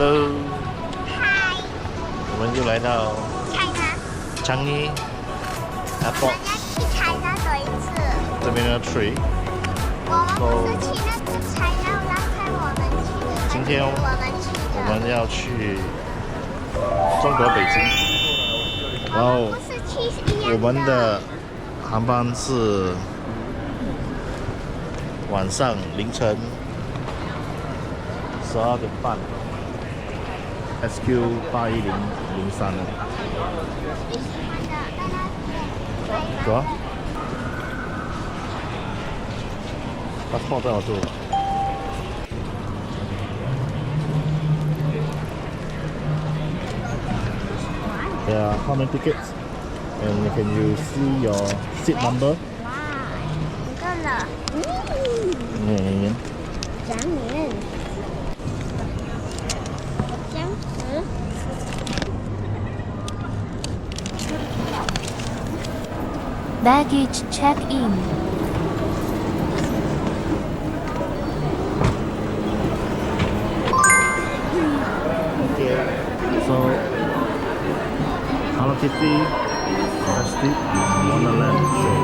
Hello，嗨，我们又来到China，Changi 我 Airport 们要去 China 走一次。Terminal 3。我们不是去那个 China last time 我们去的，今天我们要去中国北京，然后不是去一样我们的航班是晚上凌晨12点半 ，SQ 81003的。你喜欢的，在那边。走啊！把炮在我这里。There are how many tickets? And can you see your seat number? 哇，一个了。讲你。这样子。Baggage check-in. Okay. So, Hello Kitty, Plastic, Wonderland show.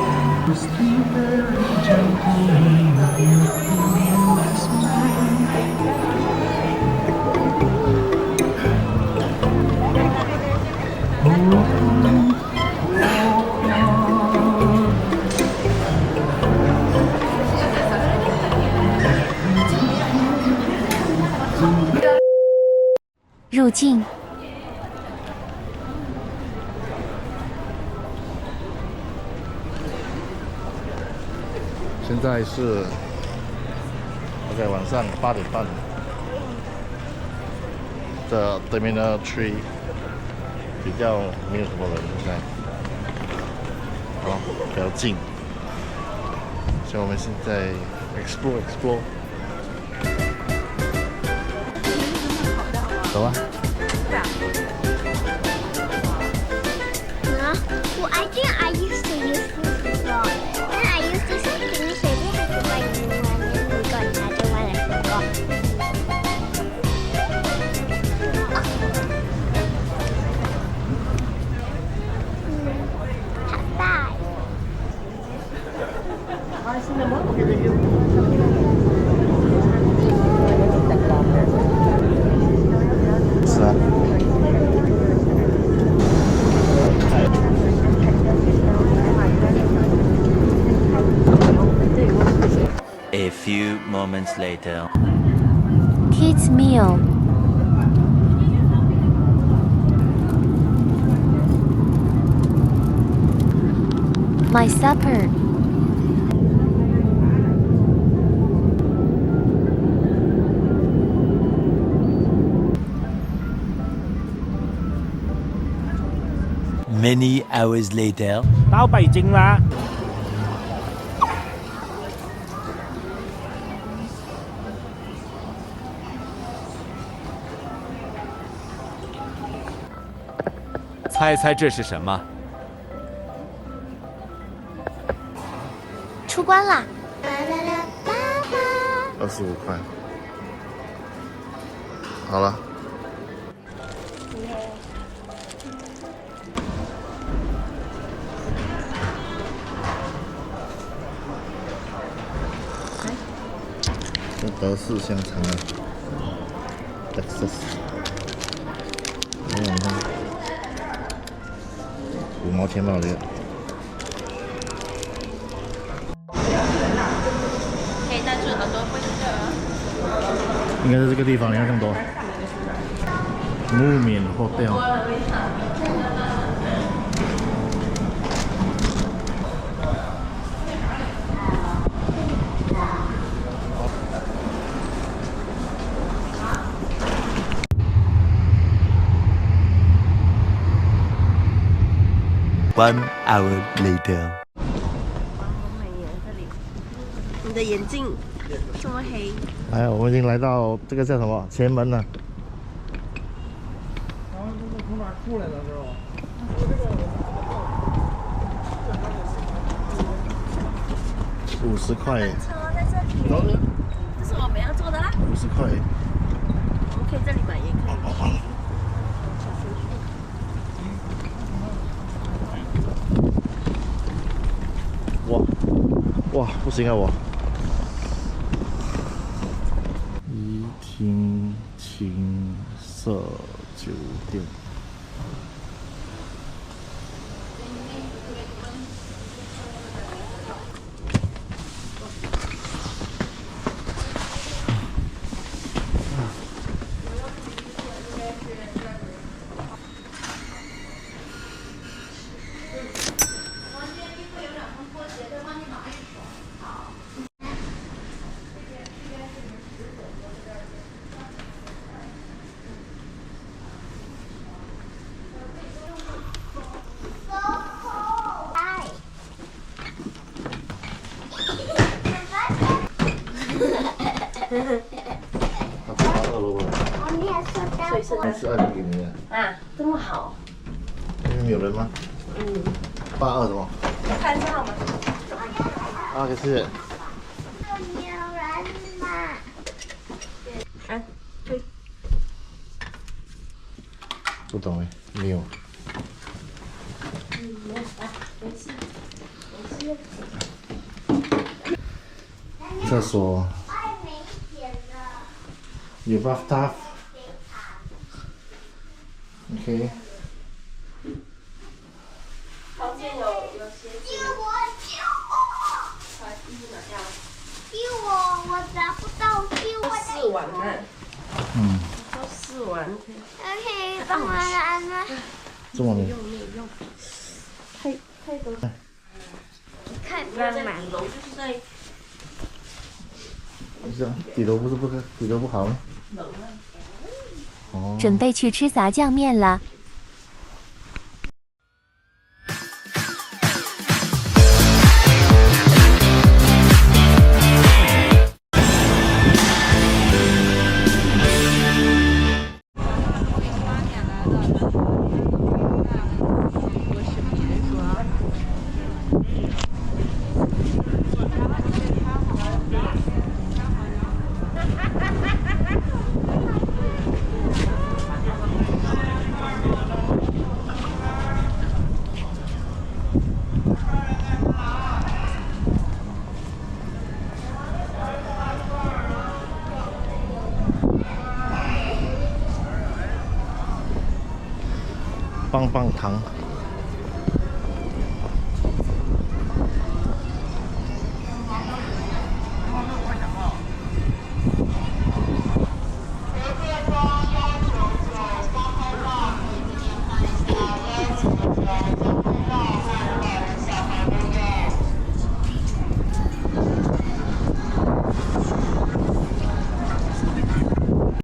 Oh. 入境。现在是晚上8点半。这 Terminal 3比较没有什么人，现在好比较近，所以我们现在 explore。走啊！I think I used to use this before. Then I used this finish it. We had to buy a new one. Then we got another one. I forgot. 好大。是啊。A few moments later. Kids meal. My supper. Many hours later. 到北京啦！猜猜这是什么？出关啦！ 25块。好了。德式香肠啊 ，Texas。你看，5毛钱吧，我觉得。可以带住耳朵不热。应该是这个地方，你看这么多。Moomin Hotel。1 hour later. 你的眼镜这么黑。哎，我们已经来到这个叫什么前门了。然后这是从哪儿出来的，知道吧？ 50块。车在这里，这是我们要做的啦。50块。我们可以这里买，也可以。哇，不行啊我！怡听青色酒店。他八二了吧？还是2000的？啊，这么好。那边有人吗？82什么？看一下好吗？啊，可是。没有人嘛？哎，对。不懂哎，没有。没事。厕所有 bathtub。OK。房间有鞋子。把衣服拿掉。救我！我找不到，救我！试完了。都试完。OK，帮我来吗？这么没用没有用？太多。看那在底楼就是在。这样底楼不好吗？哦。准备去吃杂酱面了。棒棒糖。